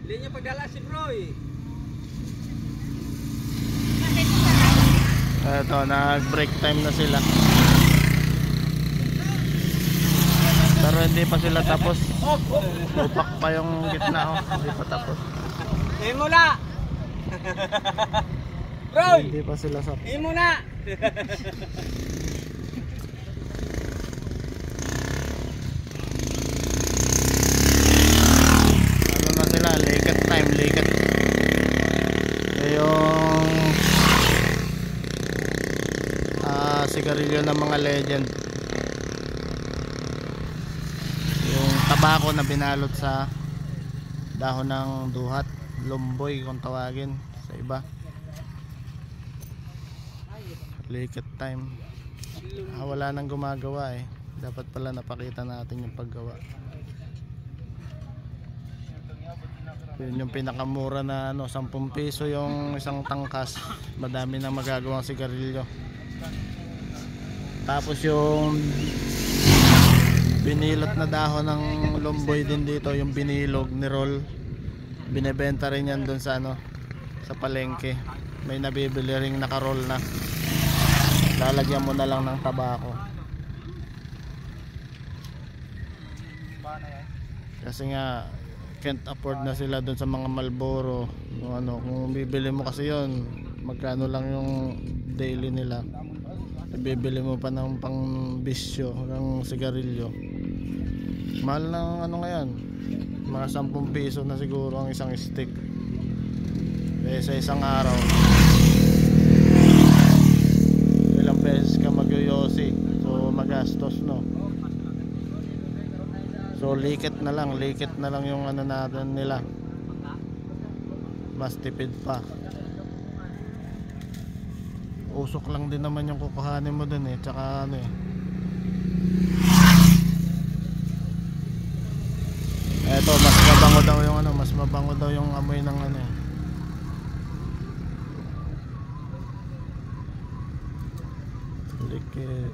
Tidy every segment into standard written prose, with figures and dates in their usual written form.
Linya pagdala si Broy. Ito, nag-break time na sila. Pero hindi pa sila tapos. Upak pa yung gitna, oh. Hindi pa tapos. Muna. Broy. Hindi pa sila sa. Muna. Ano na sila, likat time, likat. Yung sigarilyo ng mga legend. Yung tabako na binalot sa dahon ng duhat, lumboy kung tawagin sa iba. Likat time. Wala nang gumagawa eh. Dapat pala napakita natin yung paggawa. Yun yung pinakamura na 10 piso yung isang tangkas. Madami nang magagawang sigarilyo. Tapos yung binilot na dahon ng lumboy din dito, yung binilog ni roll, binebenta rin yan dun sa sa palengke. May nabibili ring naka-roll na. Lalagyan mo na lang ng tabako. Kasi nga can't afford na sila dun sa mga Marlboro. Kung bibili mo kasi yon, magkano lang yung daily nila. Bibili mo pa ng pang bisyo ng sigarilyo. Mahal ng ngayon. Mga 10 piso na siguro ang isang stick. Sa isang araw, ilang beses ka magyoyosi. So magastos, no? So likit na lang yung natin nila. Mas tipid pa. Usok lang din naman yung kukuhanin mo dun eh. Tsaka eto, mas mabango daw yung mas mabango daw yung amoy ng likit.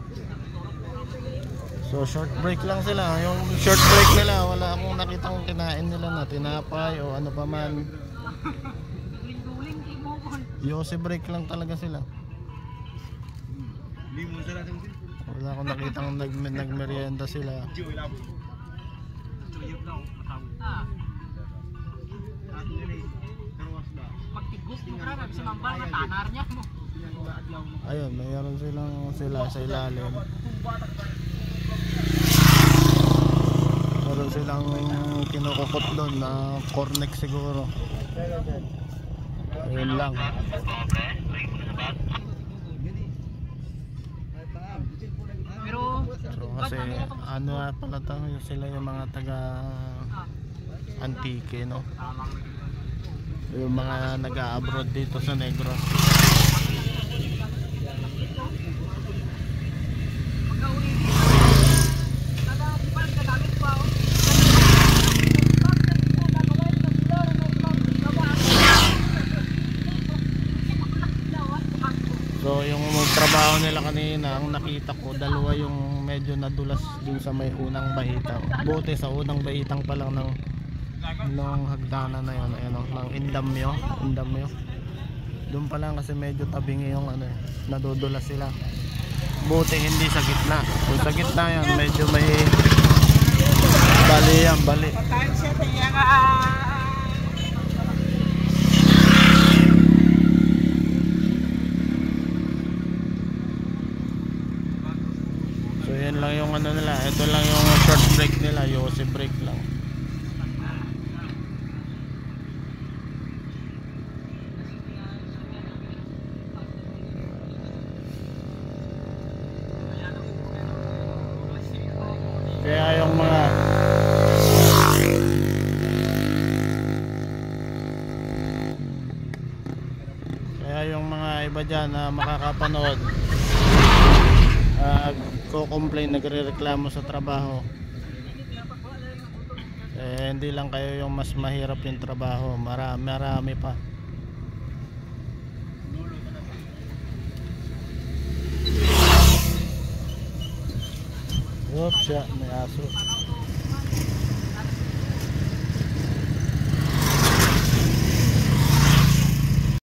So short break lang sila. Yung short break nila, wala akong nakitang kinain nila na tinapay o ano pa man. Yosi break lang talaga sila. Wala akong nakitang nagmerienda sila. Ayun, mayroon sila sa ilalim. Meron silang kinukukot doon na cornex siguro. Ayun lang. Pero kasi pala sila yung mga taga Antique, no? Yung mga nag-a-abroad dito sa Negros. So yung trabaho nila kanina, ang nakita ko, dalawa yung medyo nadulas dun sa may unang bahitang. Buti sa unang bahitang pa lang ng hagdanan na yun, ng Indamyo. Doon pa lang kasi medyo tabingi yung nadudulas sila. Buti hindi sa gitna. Kung sa gitna yan, medyo may bali. So yan lang yung nila. Ito lang yung short break nila, yosi break lang. Kaya yung mga iba dyan na makakapanood, ko-complain, nagre-reklamo sa trabaho, hindi lang kayo yung mas mahirap yung trabaho, marami pa. Oops, may aso.